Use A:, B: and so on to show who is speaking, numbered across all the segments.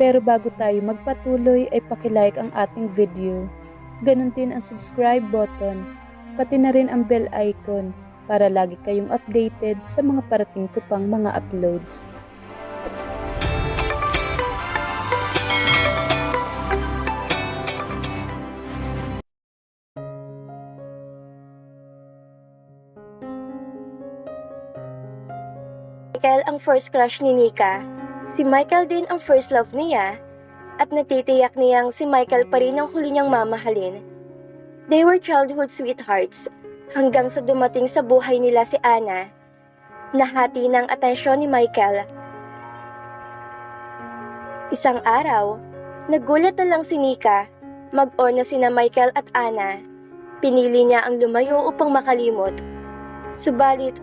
A: Pero bago tayo magpatuloy ay pakilike ang ating video. Ganon din ang subscribe button, pati na rin ang bell icon para lagi kayong updated sa mga parating ko pang mga uploads.
B: Michael ang first crush ni Nika. Si Michael din ang first love niya at natitiyak niyang si Michael pa rin ang huli niyang mamahalin. They were childhood sweethearts hanggang sa dumating sa buhay nila si Anna. Nahati ng atensyon ni Michael. Isang araw, nagulat na lang si Nika. Mag-on na sina Michael at Anna. Pinili niya ang lumayo upang makalimot. Subalit,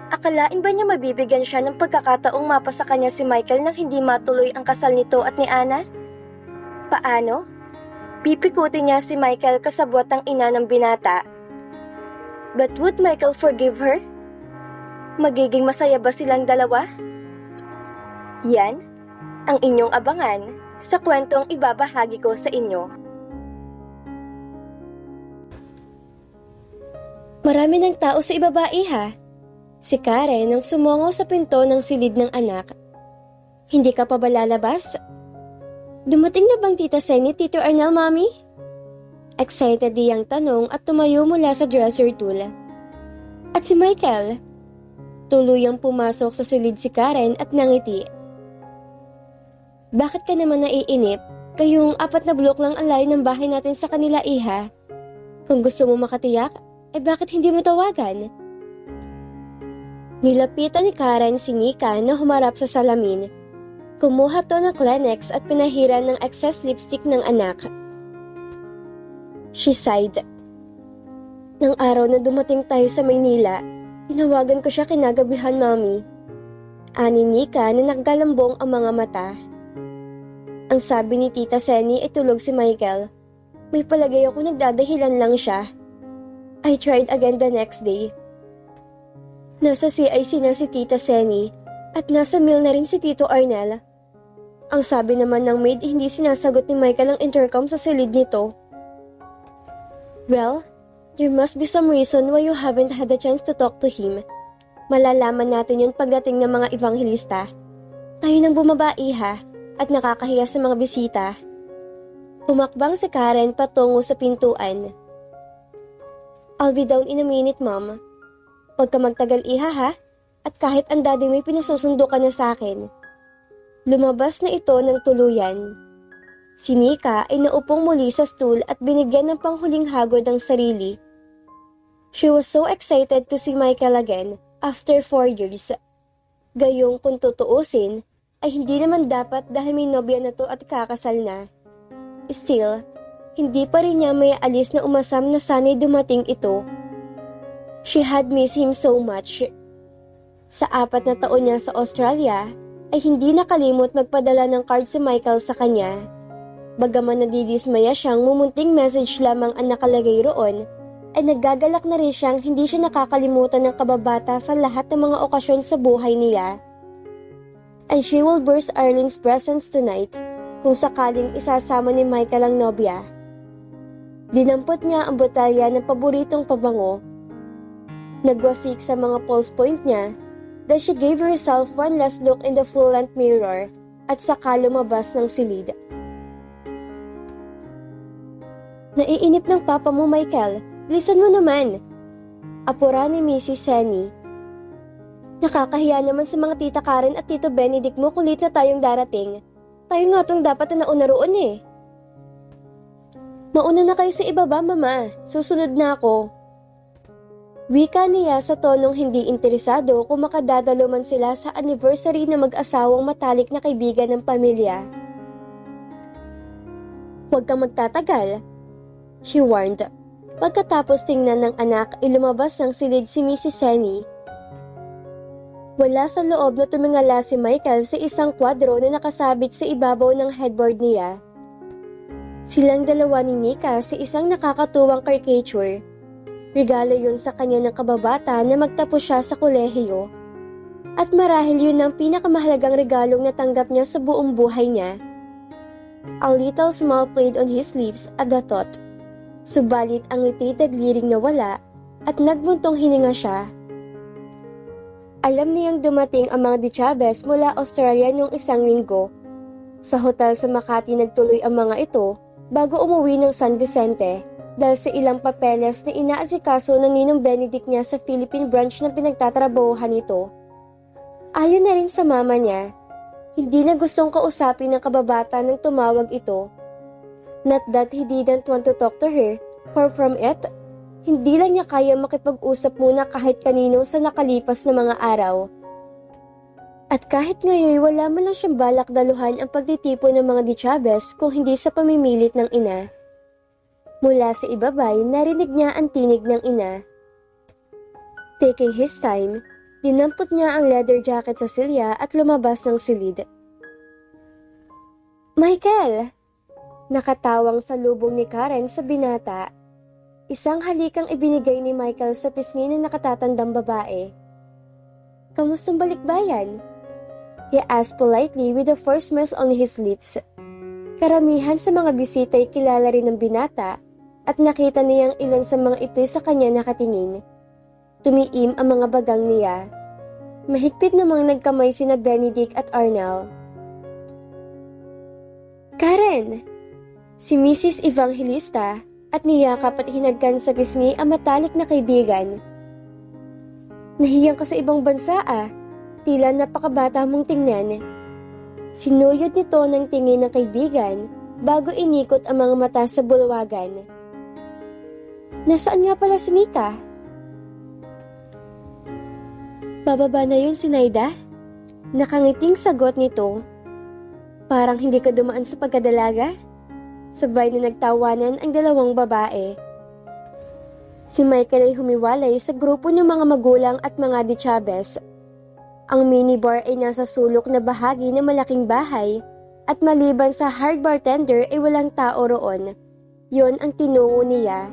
B: akalain ba niya mabibigyan siya ng pagkakataong mapa sa kanya si Michael nang hindi matuloy ang kasal nito at ni Anna? Paano? Pipikutin niya si Michael kasabwat ang ina ng binata. But would Michael forgive her? Magiging masaya ba silang dalawa? Yan ang inyong abangan sa kwentong ibabahagi ko sa inyo. Marami ng tao sa ibaba, iha. Si Karen ang sumungaw sa pinto ng silid ng anak. Hindi ka pa ba lalabas? Dumating na bang Tita Senny, Tito Arnel, Mami? Excited diyang tanong at tumayo mula sa dresser tool. At si Michael? Tuluyang pumasok sa silid si Karen at nangiti. Bakit ka naman naiinip? Kayong 4 na blok lang ang layo ng bahay natin sa kanila, iha. Kung gusto mo makatiyak, bakit hindi mo tawagan? Nilapitan ni Karen si Nika na humarap sa salamin. Kumuha to ng Kleenex at pinahiran ng excess lipstick ng anak. She sighed. Nang araw na dumating tayo sa Maynila, tinawagan ko siya kinagabihan, Mami. Ani Nika na naggalambong ang mga mata. Ang sabi ni Tita Senny ay tulog si Michael. May palagay ako nagdadahilan lang siya. I tried again the next day. Nasa CIC na si Tita Senny at nasa meal na rin si Tito Arnel. Ang sabi naman ng maid, hindi sinasagot ni Michael ang intercom sa silid nito. Well, there must be some reason why you haven't had a chance to talk to him. Malalaman natin yun pagdating ng mga evangelista. Tayo nang bumaba, iha, at nakakahiya sa mga bisita. Pumakbang si Karen patungo sa pintuan. I'll be down in a minute, Mom. Huwag ka magtagal, iha, ha? At kahit ang daddy may pinasusundo ka na sa akin. Lumabas na ito ng tuluyan. Si Nika ay naupong muli sa stool at binigyan ng panghuling hagod ang sarili. She was so excited to see Michael again after 4 years. Gayong kung tutuusin, ay hindi naman dapat dahil may nobya na to at kakasal na. Still, hindi pa rin niya may alis na umasam na sana'y dumating ito. She had missed him so much. Sa 4 na taon niya sa Australia, ay hindi nakalimot magpadala ng card si Michael sa kanya. Bagaman nadidismaya siyang mumunting message lamang ang nakalagay roon, ay naggagalak na rin siyang hindi siya nakakalimutan ng kababata sa lahat ng mga okasyon sa buhay niya. And she will burst Arlene's presents tonight kung sakaling isasama ni Michael ang nobya. Dinampot niya ang botelya ng paboritong pabango. Nagwasik sa mga pulse point niya, then she gave herself one last look in the full-length mirror at saka lumabas ng silid. Naiinip ng papa mo, Michael. Bilisan mo naman. Apura ni Mrs. Senny. Nakakahiya naman sa mga tita Karen at tito Benedict mo kulit na tayong darating. Tayo nga tong dapat na nauna roon eh. Mauna na kayo sa ibaba, Mama. Susunod na ako. Wika niya sa tonong hindi interesado kung makadadalo man sila sa anniversary na mag-asawang matalik na kaibigan ng pamilya. Huwag kang magtatagal, she warned. Pagkatapos tingnan ng anak, ilumabas ng silid si Mrs. Senny. Wala sa loob na tumingala si Michael sa isang kwadro na nakasabit sa ibabaw ng headboard niya. Silang dalawa ni Nika sa isang nakakatuwang caricature. Regalo yun sa kanya ng kababata na magtapos siya sa kolehiyo. At marahil yun ang pinakamahalagang regalong natanggap niya sa buong buhay niya. A little smile played on his lips at the thought. Subalit ang ngiti tagliring nawala at nagbuntong hininga siya. Alam niyang dumating ang mga de Chavez mula Australia noong 1 linggo. Sa hotel sa Makati nagtuloy ang mga ito bago umuwi ng San Vicente dahil sa ilang papeles na inaasikaso ng Ninong Benedict niya sa Philippine branch ng pinagtatrabahuhan nito. Ayon na rin sa mama niya, hindi na gustong kausapin ng kababata nang tumawag ito. Not that he didn't want to talk to her, far from it, hindi lang niya kaya makipag-usap muna kahit kanino sa nakalipas na mga araw. At kahit ngayon wala man lang siyang balak daluhan ang pagtitipon ng mga de Chavez kung hindi sa pamimilit ng ina. Mula sa ibabay, narinig niya ang tinig ng ina. Taking his time, dinampot niya ang leather jacket sa silya at lumabas ng silid. Michael! Nakatawang sa lubong ni Karen sa binata. Isang halikang ibinigay ni Michael sa pisngi ng nakatatandang babae. Kamustang balikbayan? He asked politely with the first smile on his lips. Karamihan sa mga bisita ay kilala rin ng binata at nakita niyang ilan sa mga ito'y sa kanya nakatingin. Tumiim ang mga bagang niya. Mahigpit namang nagkamay sina Benedict at Arnel. Karen! Si Mrs. Evangelista at niyakap at hinagkan sa pisngi ang matalik na kaibigan. Nahiyang ka sa ibang bansa ah. Tila napakabata mong tingnan. Sinuyod nito ng tingin ng kaibigan bago inikot ang mga mata sa bulwagan. Nasaan nga pala si Nika? Bababa na yun si Naida? Nakangiting sagot nito. Parang hindi ka dumaan sa pagkadalaga? Sabay na nagtawanan ang dalawang babae. Si Michael ay humiwalay sa grupo ng mga magulang at mga de Chavez. Ang minibar ay nasa sulok na bahagi ng malaking bahay at maliban sa hard bartender ay walang tao roon. Yon ang tinungo niya.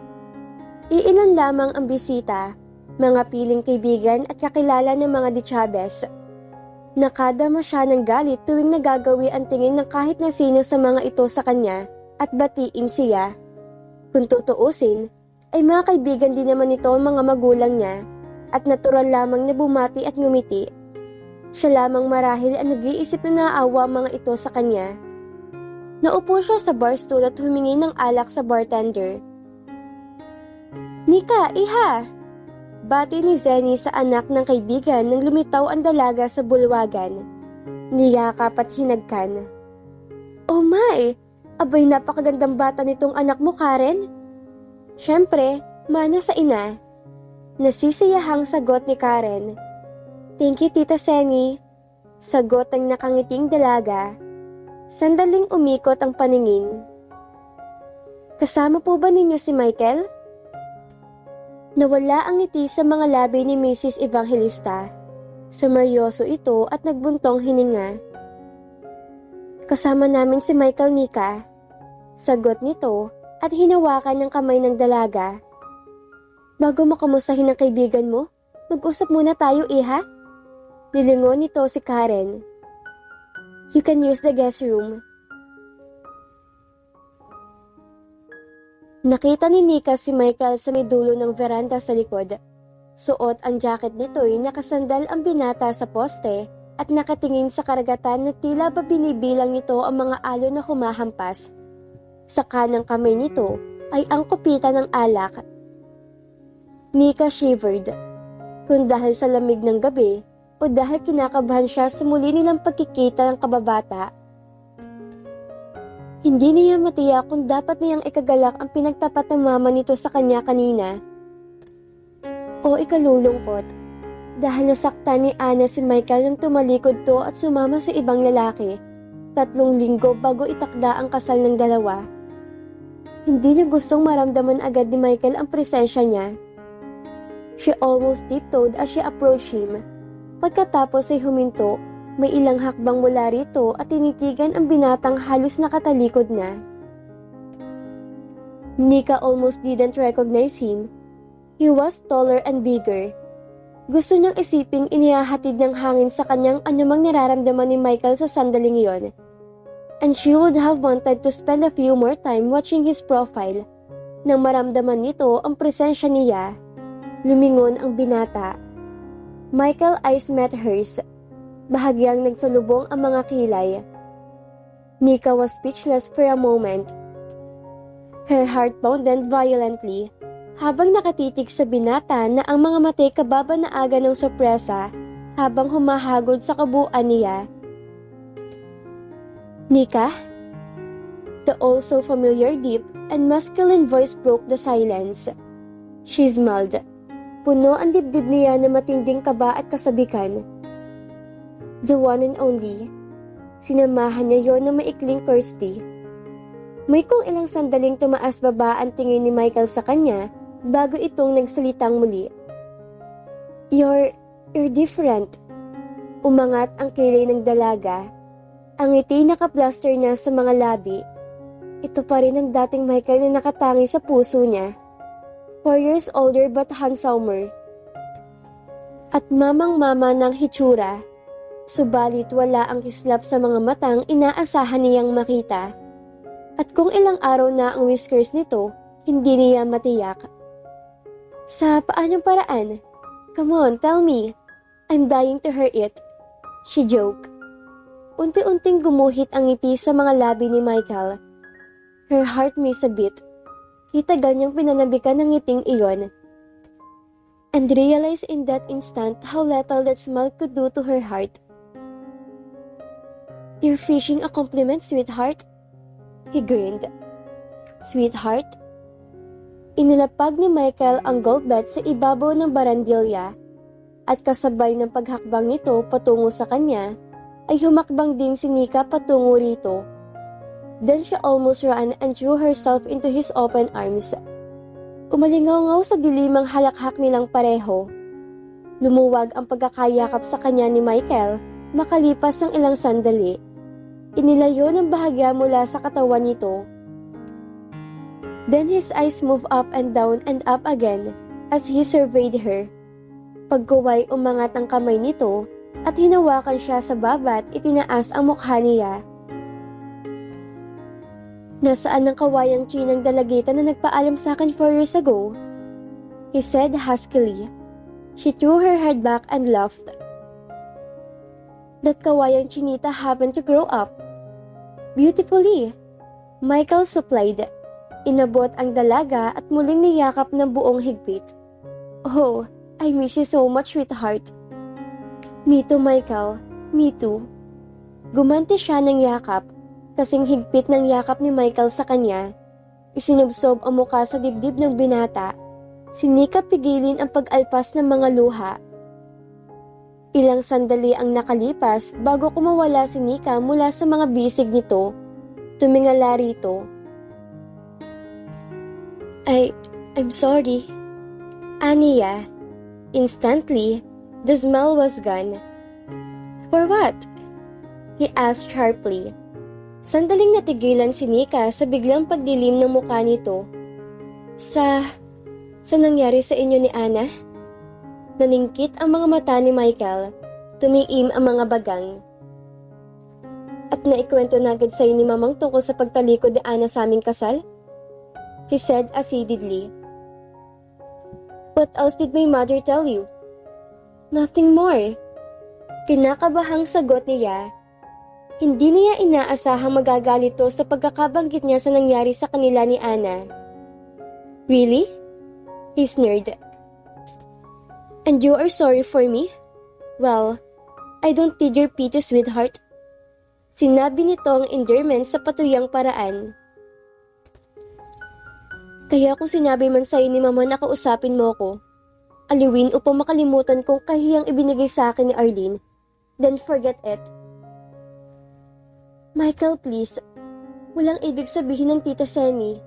B: Iilan lamang ang bisita, mga piling kaibigan at kakilala ng mga de Chavez. Nakadama siya ng galit tuwing nagagawi ang tingin ng kahit na sino sa mga ito sa kanya at batiin siya. Kung tutuusin, ay mga kaibigan din naman ito ang mga magulang niya at natural lamang na bumati at ngumiti. Siya lamang marahil ang nag-iisip na naawa mga ito sa kanya. Naupo siya sa bar stool at humingi ng alak sa bartender. Nika, iha! Bati ni Zenny sa anak ng kaibigan nang lumitaw ang dalaga sa bulwagan. Niyakap at hinagkan. Oh my! Abay napakagandang bata nitong anak mo, Karen. Siyempre, mana sa ina. Nasisiyahang sagot ni Karen. Thank you, Tita Sengi. Sagot ang nakangiting dalaga. Sandaling umikot ang paningin. Kasama po ba ninyo si Michael? Nawala ang ngiti sa mga labi ni Mrs. Evangelista. Sumeryoso ito at nagbuntong hininga. Kasama namin si Michael, Nika. Sagot nito at hinawakan ng kamay ng dalaga. Bago makamustahin ang kaibigan mo, mag-usap muna tayo, iha? Nilingon nito si Karen. You can use the guest room. Nakita ni Nika si Michael sa may dulo ng veranda sa likod. Suot ang jacket nito'y nakasandal ang binata sa poste at nakatingin sa karagatan na tila ba binibilang nito ang mga alon na humahampas. Sa kanang kamay nito ay ang kupita ng alak. Nika shivered. Kung dahil sa lamig ng gabi o dahil kinakabahan siya sa muli nilang pagkikita ng kababata. Hindi niya matiyak kung dapat niyang ikagalak ang pinagtapat ng mama nito sa kanya kanina. O ikalulungkot, dahil nasaktan ni Ana si Michael nang tumalikod to at sumama sa ibang lalaki, 3 linggo bago itakda ang kasal ng dalawa. Hindi niya gustong maramdaman agad ni Michael ang presensya niya. She almost tiptoed as she approached him. Pagkatapos ay huminto, may ilang hakbang mula rito at tinitigan ang binatang halos nakatalikod na. Nika almost didn't recognize him. He was taller and bigger. Gusto niyang isiping inihahatid ng hangin sa kanyang anumang nararamdaman ni Michael sa sandaling iyon. and she would have wanted to spend a few more time watching his profile. Nang maramdaman nito ang presensya niya, lumingon ang binata. Michael's eyes met hers. Bahagyang nagsalubong ang mga kilay. Nika was speechless for a moment. Her heart pounded violently habang nakatitig sa binata na ang mga matay kababa na aga ng sorpresa habang humahagod sa kabuuan niya. Nika? The also familiar deep and masculine voice broke the silence. She smiled. Puno ang dibdib niya na matinding kaba at kasabikan. The one and only. Sinamahan niya yon ng maikling kirsty. May kung ilang sandaling tumaas baba ang tingin ni Michael sa kanya bago itong nagsalitang muli. You're different. Umangat ang kilay ng dalaga. Ang ngiti naka-plaster niya sa mga labi. Ito pa rin ang dating Michael na nakatangi sa puso niya. 4 years older but handsomer. At mamang-mama ng hitsura. Subalit wala ang kislap sa mga matang inaasahan niyang makita. At kung ilang araw na ang whiskers nito, hindi niya matiyak. Sa paanyong paraan? Come on, tell me. I'm dying to hear it. She joked. Unti-unting gumuhit ang ngiti sa mga labi ni Michael. Her heart missed a beat. Kitagal niyang pinanabikan ng ngiting iyon. And realized in that instant how little that smile could do to her heart. You're fishing a compliment, sweetheart? He grinned. Sweetheart? Inilapag ni Michael ang gold bat sa ibabaw ng barandilya at kasabay ng paghakbang nito patungo sa kanya ay humakbang din si Nika patungo rito. Then she almost ran and threw herself into his open arms. Umalingaw-ngaw sa dilimang halakhak nilang pareho. Lumuwag ang pagkakayakap sa kanya ni Michael makalipas ang ilang sandali. Inilayo ng bahagya mula sa katawan nito. Then his eyes moved up and up again as he surveyed her. Pagkuway umangat ang kamay nito at hinawakan siya sa babat itinaas ang mukha niya. Nasaan ang kawayang chinang dalagita na nagpaalam sa akin 4 years ago? He said huskily. She threw her head back and laughed. That kawayang chinita happened to grow up. Beautifully. Michael supplied. Inabot ang dalaga at muling niyakap ng buong higpit. Oh, I miss you so much, sweetheart. Me too, Michael. Me too. Gumanti siya ng yakap. Kasing higpit ng yakap ni Michael sa kanya. Isinubsob ang muka sa dibdib ng binata. Sinikap pigilin ang pag-alpas ng mga luha. Ilang sandali ang nakalipas bago kumawala si Nika mula sa mga bisig nito. Tumingala rito. I'm sorry. Aniya. Instantly, the smile was gone. For what? He asked sharply. Sandaling natigilan si Nika sa biglang pagdilim ng mukha nito. Sa nangyari sa inyo ni Ana? Naningkit ang mga mata ni Michael. Tumiim ang mga bagang. At naikwento na agad sa'yo ni Mamang tungkol sa pagtalikod ni Ana sa aming kasal? He said acidly. What else did my mother tell you? Nothing more. Kinakabahang sagot niya. Hindi niya inaasahang magagalit to sa pagkakabanggit niya sa nangyari sa kanila ni Ana. Really? He sneered. And you are sorry for me? Well, I don't need your pity, sweetheart. Sinabi nito ang endearment sa patuyang paraan. Kaya kung sinabi man sa'yo ni Mama na kausapin mo ko, aliwin upang makalimutan kong kahiyang ibinigay sa akin ni Arlene, then forget it. Michael, please. Walang ibig sabihin ng Tita Senny.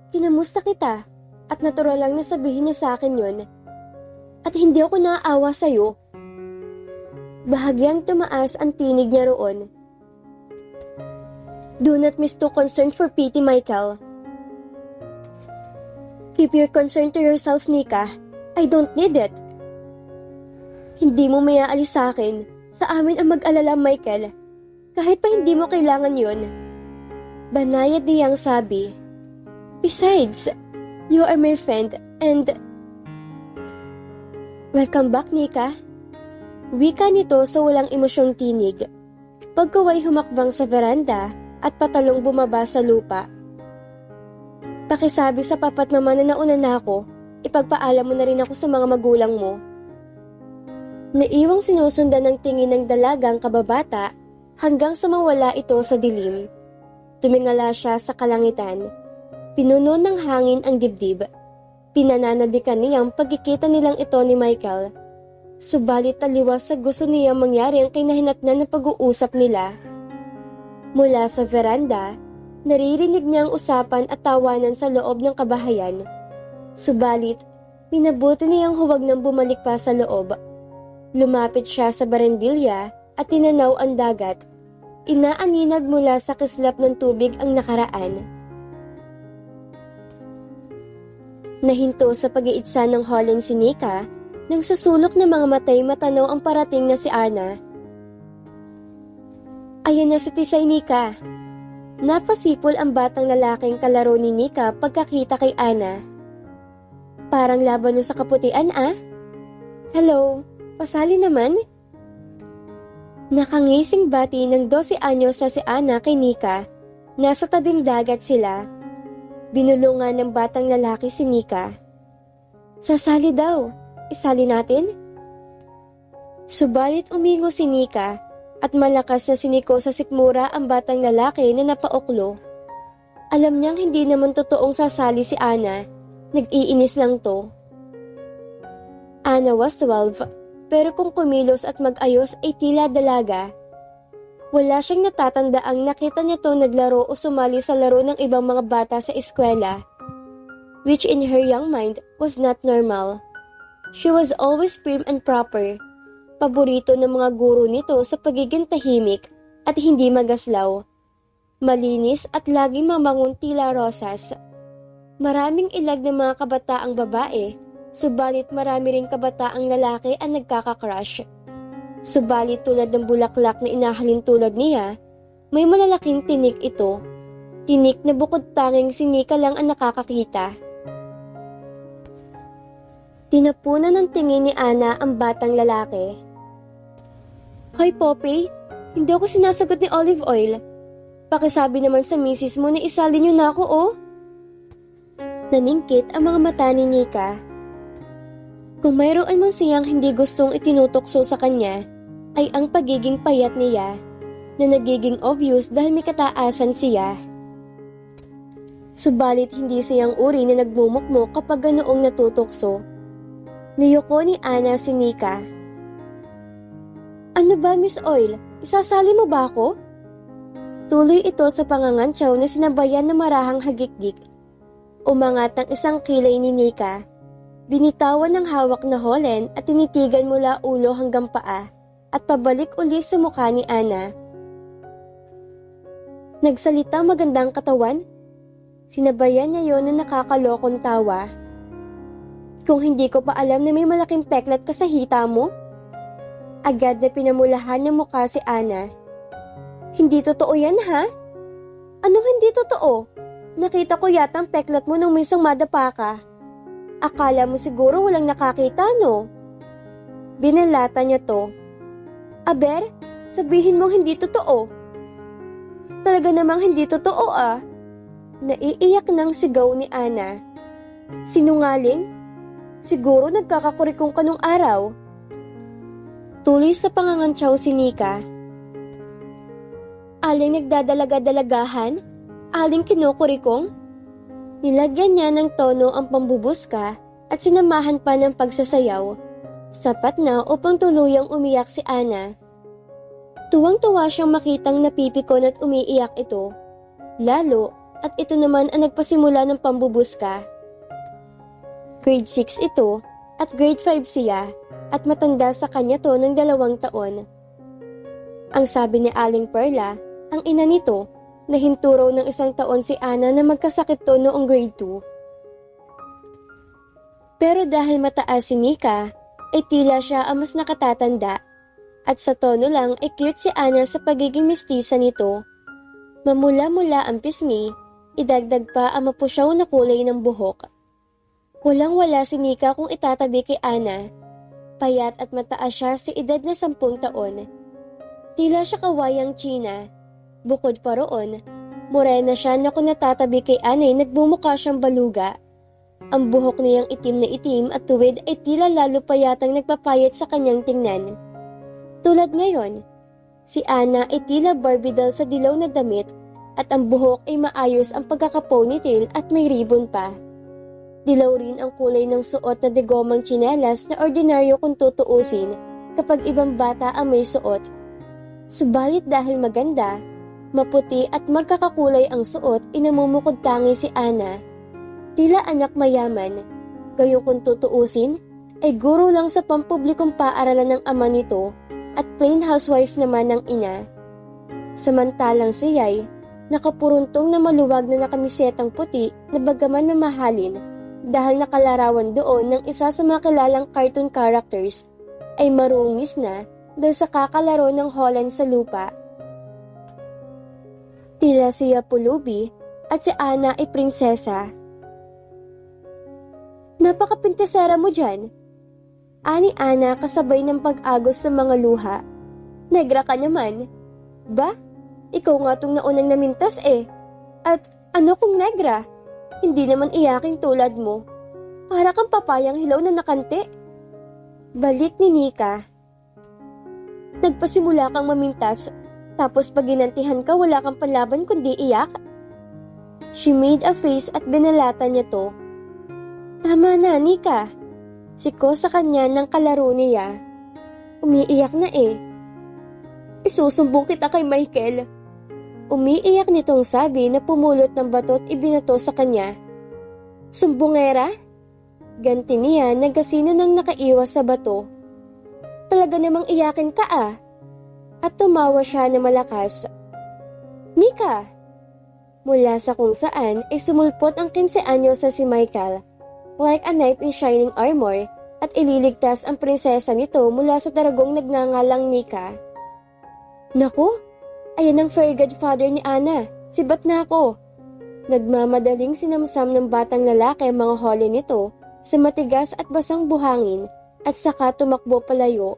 B: Kinamusta kita at natural lang na sabihin niya sa akin yun. At hindi ako naaawa sa'yo. Bahagyang tumaas ang tinig niya roon. Do not mistook concern for pity, Michael. Keep your concern to yourself, Nika. I don't need it. Hindi mo mayaalis sa akin. Sa amin ang mag-alala, Michael. Kahit pa hindi mo kailangan yun. Banayad niyang sabi. Besides, you are my friend and... Welcome back, Nika. Wika nito sa walang emosyong tinig. Pagkaway humakbang sa veranda at patalong bumaba sa lupa. Pakisabi sa papat mama na nauna na ako, ipagpaalam mo na rin ako sa mga magulang mo. Naiwang sinusundan ng tingin ng dalagang kababata hanggang sa mawala ito sa dilim. Tumingala siya sa kalangitan. Pinuno ng hangin ang dibdib. Pinananabikan niyang pagkikita nilang ito ni Michael. Subalit taliwas sa gusto niya mangyari ang kinahinatnan ng pag-uusap nila. Mula sa veranda, naririnig niya ang usapan at tawanan sa loob ng kabahayan. Subalit, minabuti niyang huwag nang bumalik pa sa loob. Lumapit siya sa barandilya at tinanaw ang dagat. Inaaninag mula sa kislap ng tubig ang nakaraan. Nahinto sa pag-iitsa ng Holland si Nika nang sa sulok ng mga matay matanaw ang parating na si Ana. Ayan na si Tisay, Nika. Napasipol ang batang lalaking kalaro ni Nika pagkakita kay Ana. Parang laban mo sa kaputian, ah? Hello, pasali naman? Nakangising bati ng 12 anyos sa si Ana kay Nika. Nasa tabing dagat sila. Binulungan ng batang lalaki si Nika. Sasali daw. Isali natin? Subalit umingo si Nika at malakas na siniko sa sikmura ang batang lalaki na napaoklo. Alam niyang hindi naman totoong sasali si Ana. Nag-iinis lang to. Ana was 12. Pero kung kumilos at mag-ayos ay tila dalaga. Wala siyang natatandaang nakita niya to naglaro o sumali sa laro ng ibang mga bata sa eskwela, which in her young mind was not normal. She was always prim and proper. Paborito ng mga guro nito sa pagiging tahimik at hindi magaslaw. Malinis at laging mamangong tila rosas. Maraming ilag ng mga kabataang babae, subalit marami ring kabataang lalaki ang nagkakakrush. Subalit tulad ng bulaklak na inahalin tulad niya, may malalaking tinik ito. Tinik na bukod tanging si Nika lang ang nakakakita. Tinapunan ng tingin ni Ana ang batang lalaki. Hoy Poppy, hindi ako sinasagot ni Olive Oil. Pakisabi naman sa misis mo na isali niyo na ako, oh. Naningkit ang mga mata ni Nika. Kung mayroon man siyang hindi gustong itinutokso sa kanya, ay ang pagiging payat niya, na nagiging obvious dahil may kataasan siya. Subalit hindi siyang uri na nagmumukmok kapag ganoong natutokso. Niyoko ni Ana si Nika. Ano ba, Miss Oil? Isasali mo ba ako? Tuloy ito sa pangangantsaw na sinabayan ng marahang hagikgik. Umangat ang isang kilay ni Nika. Binitawan ng hawak na holen at tinitigan mula ulo hanggang paa at pabalik uli sa mukha ni Ana. Nagsalita magandang katawan? Sinabayan niya yon na nakakalokong tawa. Kung hindi ko pa alam na may malaking peklat ka sa hita mo? Agad na pinamulahan ng mukha si Ana. Hindi totoo yan, ha? Anong hindi totoo? Nakita ko yata ang peklat mo nung minsang madapa ka. Akala mo siguro walang nakakita, no? Binalata niya to. Aber, sabihin mong hindi totoo. Talaga namang hindi totoo, ah. Naiiyak ng sigaw ni Ana. Sinungaling? Siguro nagkakakurikong ka nung araw. Tuloy sa pangangantsaw si Nika. Aling nagdadalaga-dalagahan? Aling kinukurikong? Nilagyan niya ng tono ang pambubuska at sinamahan pa ng pagsasayaw. Sapat na upang tuluyang umiyak si Ana. Tuwang-tuwa siyang makitang napipikon at umiiyak ito. Lalo at ito naman ang nagpasimula ng pambubuska. Grade 6 ito at grade 5 siya at matanda sa kanya to ng 2 taon. Ang sabi ni Aling Perla, ang ina nito, na hinturaw ng 1 taon si Ana na magkasakit to noong grade 2. Pero dahil mataas si Nika, ay tila siya ang mas nakatatanda at sa tono lang ay cute si Ana sa pagiging mestiza nito. Mamula-mula ang pisngi, idagdag pa ang mapusyaw na kulay ng buhok. Walang-wala si Nika kung itatabi kay Ana. Payat at mataas siya sa edad na 10 taon. Tila siya kawayang China. Bukod pa roon, morena siya na kung natatabi kay Ana ay nagbumukha siyang baluga. Ang buhok niyang itim na itim at tuwid ay tila lalo pa yatang nagpapayat sa kanyang tingnan. Tulad ngayon, si Ana ay tila Barbie doll sa dilaw na damit at ang buhok ay maayos ang pagkaka-ponytail at may ribbon pa. Dilaw rin ang kulay ng suot na degomang tsinelas na ordinaryo kung tutuusin kapag ibang bata ang may suot. Subalit dahil maganda, maputi at magkakakulay ang suot, inamumukod tangi si Ana. Tila anak mayaman, gayon kung tutuusin, ay guro lang sa pampublikong paaralan ng ama nito at plain housewife naman ng ina. Samantalang siya'y nakapuruntong na maluwag na nakamisetang puti na bagaman mamahalin dahil nakalarawan doon ng isa sa mga kilalang cartoon characters ay marungis na dahil sa kakalaro ng Holland sa lupa. Tila siya pulubi at si Ana ay prinsesa. Napakapintesera mo dyan. Ani Ana kasabay ng pag-agos ng mga luha. Negra ka naman. Ba? Ikaw nga tong naunang namintas eh. At ano kung negra? Hindi naman iyaking tulad mo. Para kang papayang hilaw na nakante. Balik ni Nika. Nagpasimula kang mamintas, tapos pag ginantihan ka wala kang panlaban kundi iyak? She made a face at binalata niya to. Tama na, Nika. Siko sa kanya ng kalaro niya. Umiiyak na eh. Isusumbong kita kay Michael. Umiiyak nitong sabi na pumulot ng batot ibinato sa kanya. Sumbongera? Ganti niya na gasino nang nakaiwas sa bato. Talaga namang iyakin ka ah. At tumawa siya na malakas. Nika! Mula sa kung saan ay sumulpot ang 15 anyos sa si Michael. Like a knight in shining armor at ililigtas ang prinsesa nito mula sa daragong nagngangalang Nika. Naku, ayan ang fairy godfather ni Ana, sibat na ako. Nagmamadaling sinamsam ng batang lalaki ang mga hole nito sa matigas at basang buhangin at saka tumakbo palayo.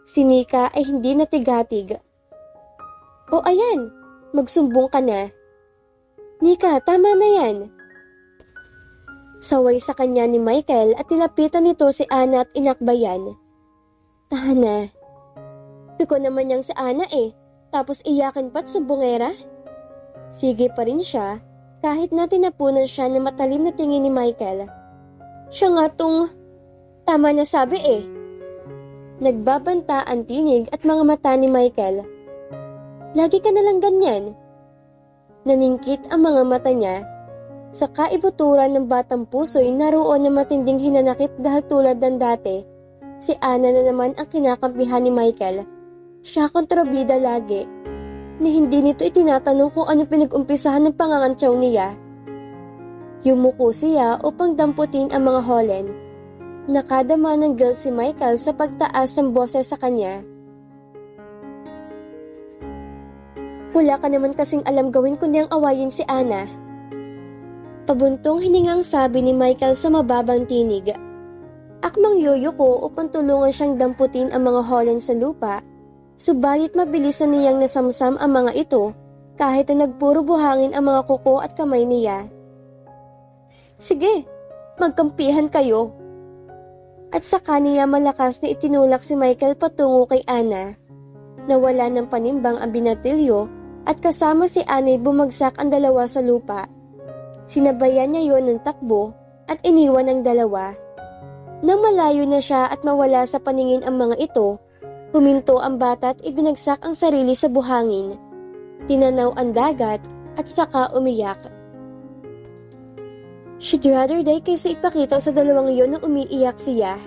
B: Si Nika ay hindi natigatig. O ayan, magsumbong ka na. Nika, tama na yan. Saway sa kanya ni Michael at nilapitan nito si Ana at inakbayan. Tahan na. Piko naman niyang si Ana eh, tapos iyakin pa't sumbongera? Sige pa rin siya, kahit na tinapunan siya ng matalim na tingin ni Michael. Siya nga tong, tama na sabi eh. Nagbabanta ang tinig at mga mata ni Michael. Lagi ka nalang ganyan. Naningkit ang mga mata niya. Sa kaibuturan ng batang puso'y naroon na matinding hinanakit dahil tulad ng dati. Si Ana na naman ang kinakampihan ni Michael. Siya kontrabida lagi. Ni hindi nito itinatanong kung ano pinag-umpisahan ng pangangantyaw niya. Yumuko siya upang damputin ang mga holen. Nakadama ng guilt si Michael sa pagtaas ng boses sa kanya. Wala ka naman kasing alam gawin kundi ang awayin si Ana. Pabuntong hiningang sabi ni Michael sa mababang tinig. Akmang yoyo ko upang tulungan siyang damputin ang mga holen sa lupa, subalit mabilis na niyang nasamsam ang mga ito kahit na nagpuro buhangin ang mga kuko at kamay niya. Sige, magkampihan kayo. At saka niya malakas na itinulak si Michael patungo kay Ana. Nawala ng panimbang ang binatilyo at kasama si Ana bumagsak ang dalawa sa lupa. Sinabayan niya yon ng takbo at iniwan ang dalawa. Nang malayo na siya at mawala sa paningin ang mga ito, huminto ang bata at ibinagsak ang sarili sa buhangin. Tinanaw ang dagat at saka umiyak. She'd rather die kaysa ipakita sa dalawang yon na umiiyak siya.